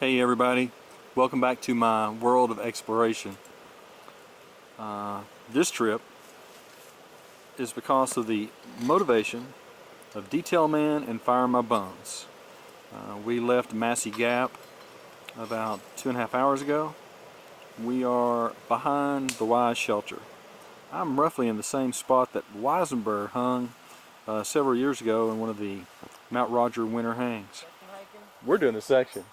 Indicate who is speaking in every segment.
Speaker 1: Hey everybody, welcome back to my world of exploration. This trip is because of the motivation of Detail Man and Fire My Bones. We left Massey Gap about 2.5 hours ago. We are behind the Wise Shelter. I'm roughly in the same spot that Weisenberg hung several years ago in one of the Mount Roger winter hangs. We're doing a section.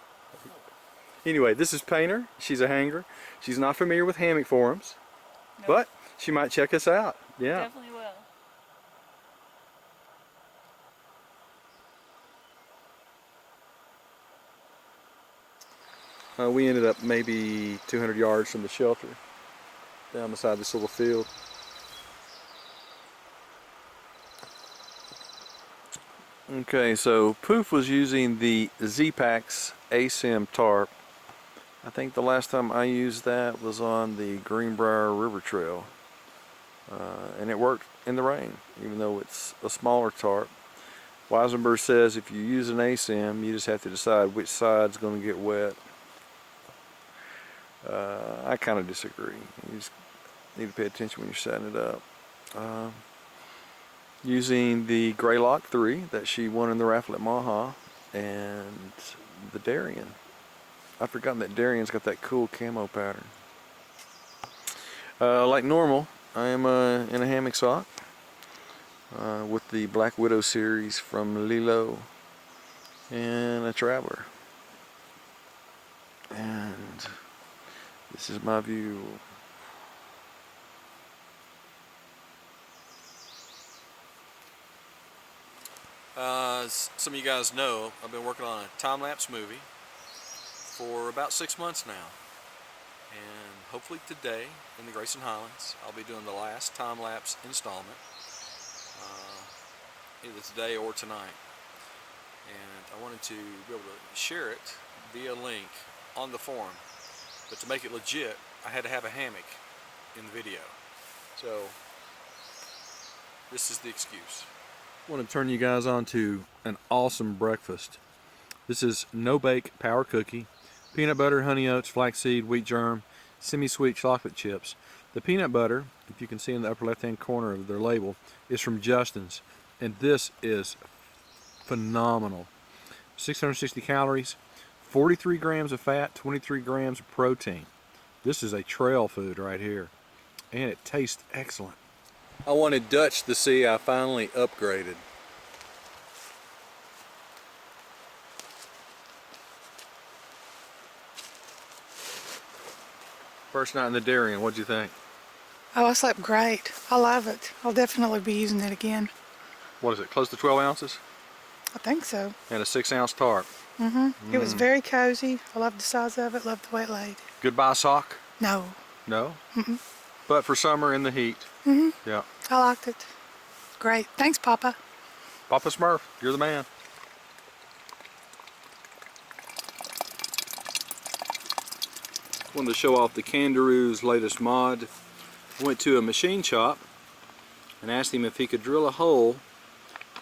Speaker 1: Anyway, this is Painter. She's a hanger. She's not familiar with hammock forums, nope, but she might check us out. Yeah.
Speaker 2: Definitely will.
Speaker 1: We ended up maybe 200 yards from the shelter, down beside this little field. Okay, so Poof was using the Z-Packs ASIM tarp. I think the last time I used that was on the Greenbrier River Trail, and it worked in the rain, even though it's a smaller tarp. Weisenberg says if you use an ASIM, you just have to decide which side's going to get wet. I kind of disagree. You just need to pay attention when you're setting it up. Using the Graylock 3 that she won in the raffle at Maha, and the Darien. I've forgotten that Darien's got that cool camo pattern. Like normal, I am in a hammock sock with the Black Widow series from Lilo and a Traveler. And this is my view. As some of you guys know, I've been working on a time-lapse movie for about 6 months now, and hopefully today in the Grayson Highlands I'll be doing the last time-lapse installment, either today or tonight, and I wanted to be able to share it via link on the forum, but to make it legit I had to have a hammock in the video, so this is the excuse. I want to turn you guys on to an awesome breakfast. This is no-bake power cookie, peanut butter, honey oats, flaxseed, wheat germ, semi-sweet chocolate chips. The peanut butter, if you can see in the upper left-hand corner of their label, is from Justin's, and this is phenomenal. 660 calories, 43 grams of fat, 23 grams of protein. This is a trail food right here, and it tastes excellent. I wanted Dutch to see I finally upgraded. First night in the Darien, what'd you think?
Speaker 3: Oh, I slept great. I love it. I'll definitely be using it again.
Speaker 1: What is it, close to 12 ounces?
Speaker 3: I think so.
Speaker 1: And a 6-ounce tarp.
Speaker 3: It was very cozy. I loved the size of it, loved the way it laid.
Speaker 1: Goodbye sock?
Speaker 3: No.
Speaker 1: No? But for summer in the heat? Yeah.
Speaker 3: I liked it. Great. Thanks, Papa.
Speaker 1: Papa Smurf, you're the man. Wanted to show off the Kangaroo's latest mod. Went to a machine shop and asked him if he could drill a hole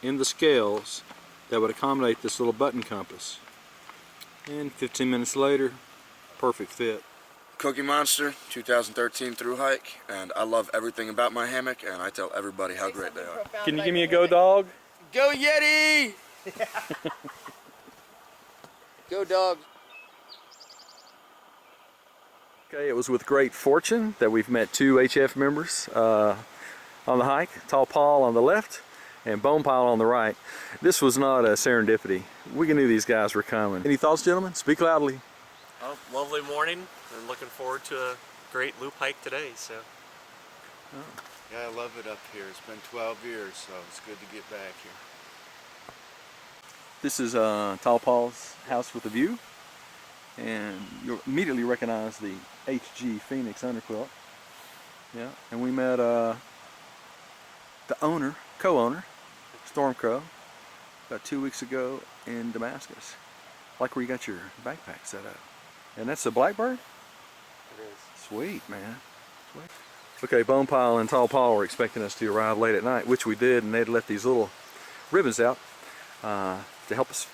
Speaker 1: in the scales that would accommodate this little button compass. And 15 minutes later, perfect fit.
Speaker 4: Cookie Monster 2013 through hike, and I love everything about my hammock, and I tell everybody how great they are.
Speaker 1: Can you give me a go dog?
Speaker 4: Go Yeti! Go dog.
Speaker 1: Okay, it was with great fortune that we've met 2 HF members on the hike. Tall Paul on the left and Bone Pile on the right. This was not a serendipity. We knew these guys were coming. Any thoughts, gentlemen? Speak loudly.
Speaker 5: Well, lovely morning, and looking forward to a great loop hike today. So.
Speaker 6: Oh. Yeah, I love it up here. It's been 12 years, so it's good to get back here.
Speaker 1: This is Tall Paul's house with a view, and you'll immediately recognize the HG Phoenix underquilt. Yeah, and we met the owner, co-owner, Storm Crow, about 2 weeks ago in Damascus. Like where you got your backpack set up. And that's the Blackbird?
Speaker 5: It is.
Speaker 1: Sweet, man. Sweet. Okay, Bone Pile and Tall Paul were expecting us to arrive late at night, which we did, and they'd let these little ribbons out to help us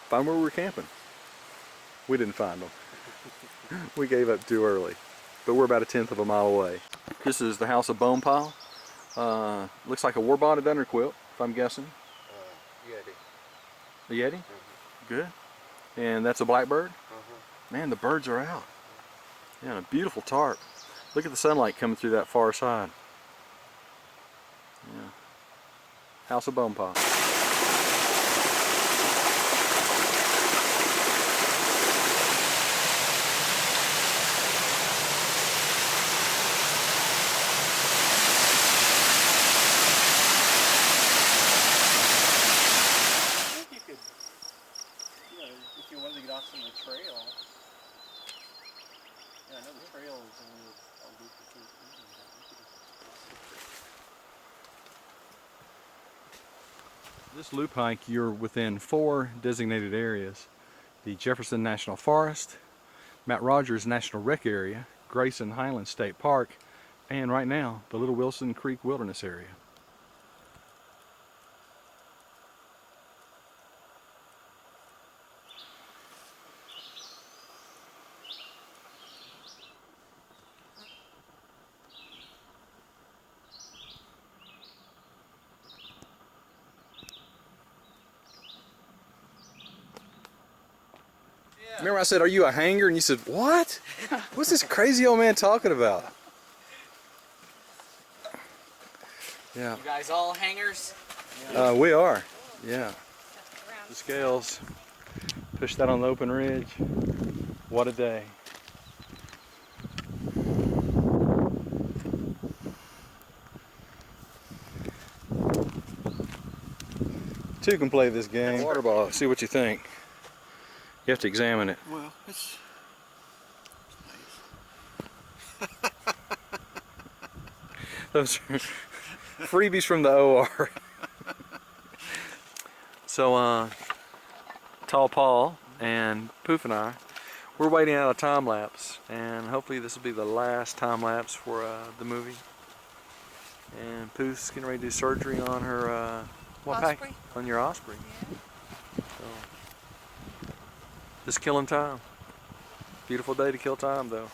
Speaker 1: find where we were camping. We didn't find them. We gave up too early. But we're about 1/10 of a mile away. This is the House of Bone Pile. Looks like a war-bonded underquilt, if I'm guessing.
Speaker 6: Yeti.
Speaker 1: A Yeti? Good. And that's a blackbird? Man, the birds are out. Yeah, and a beautiful tarp. Look at the sunlight coming through that far side. Yeah. House of Bone Pile.
Speaker 5: If you wanted to get off on the trail, yeah, I know the trail is only a loop or two.
Speaker 1: This loop hike, you're within 4 designated areas: the Jefferson National Forest, Mount Rogers National Rec Area, Grayson Highlands State Park, and right now, the Little Wilson Creek Wilderness Area. Remember I said, "Are you a hanger?" And you said, "What? What's this crazy old man talking about?" Yeah.
Speaker 2: You guys all hangers?
Speaker 1: We are. Yeah. The scales. Push that on the open ridge. What a day. Two can play this game. Water ball. See what you think. You have to examine it.
Speaker 6: Well, it's
Speaker 1: Those are freebies from the OR. So, Tall Paul and Poof and I, we're waiting out a time lapse, and hopefully this will be the last time lapse for the movie. And Poof's getting ready to do surgery on her what pack?
Speaker 3: Osprey?
Speaker 1: On your Osprey.
Speaker 3: Yeah.
Speaker 1: So, just killing time. Beautiful day to kill time, though.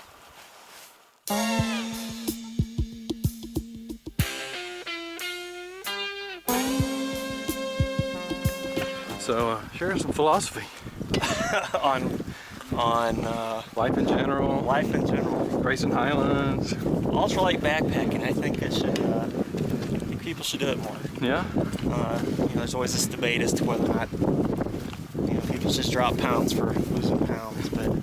Speaker 1: So, sharing some philosophy
Speaker 5: on
Speaker 1: life in general,
Speaker 5: life in general.
Speaker 1: Grayson Highlands.
Speaker 5: Ultralight backpacking, I think it should. I think people should do it more.
Speaker 1: Yeah.
Speaker 5: There's always this debate as to whether or not people just drop pounds for losing pounds. But I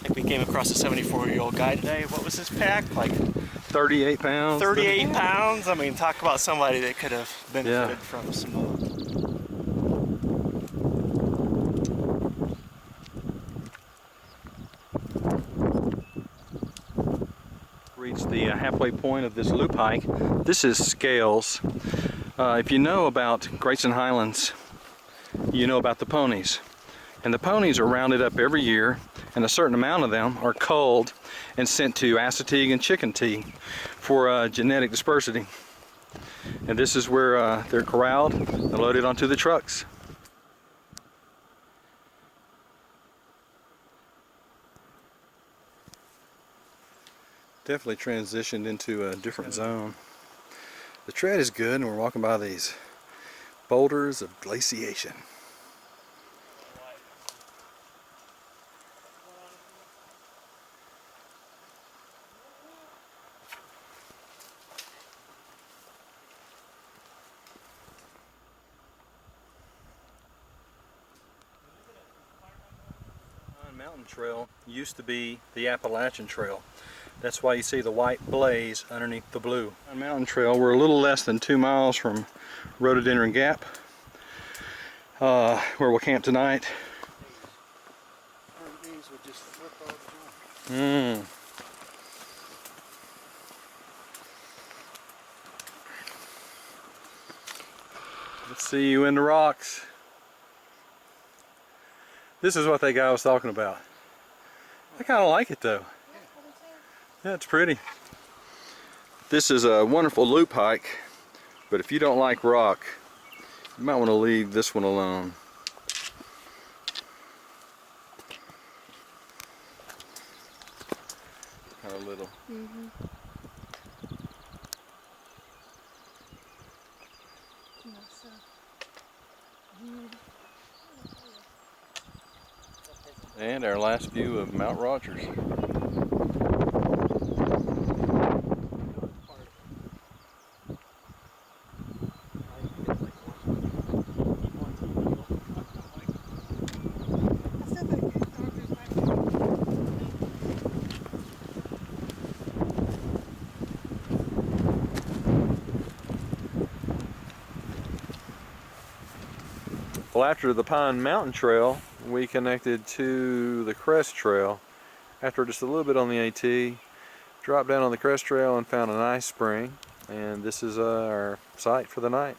Speaker 5: think we came across a 74-year-old guy today. What was his pack? Like
Speaker 1: 38 pounds.
Speaker 5: 38 pounds. I mean, talk about somebody that could have benefited from some.
Speaker 1: Reached the halfway point of this loop hike. This is scales. If you know about Grayson Highlands, you know about the ponies. And the ponies are rounded up every year, and a certain amount of them are culled and sent to Assateague and Chicotee for genetic dispersity. And this is where they're corralled and loaded onto the trucks. Definitely transitioned into a different zone. The tread is good, and we're walking by these boulders of glaciation. Mountain Trail used to be the Appalachian Trail. That's why you see the white blaze underneath the blue. On Mountain Trail, we're a little less than 2 miles from Rhododendron Gap, where we'll camp tonight. Let's see you in the rocks. This is what that guy was talking about. I kind of like it though. Yeah, it's pretty. This is a wonderful loop hike, but if you don't like rock, you might want to leave this one alone.
Speaker 3: Mm-hmm.
Speaker 1: And our last view of Mount Rogers. Well, after the Pine Mountain Trail, we connected to the Crest Trail. After just a little bit on the AT, dropped down on the Crest Trail and found a nice spring. And this is our site for the night.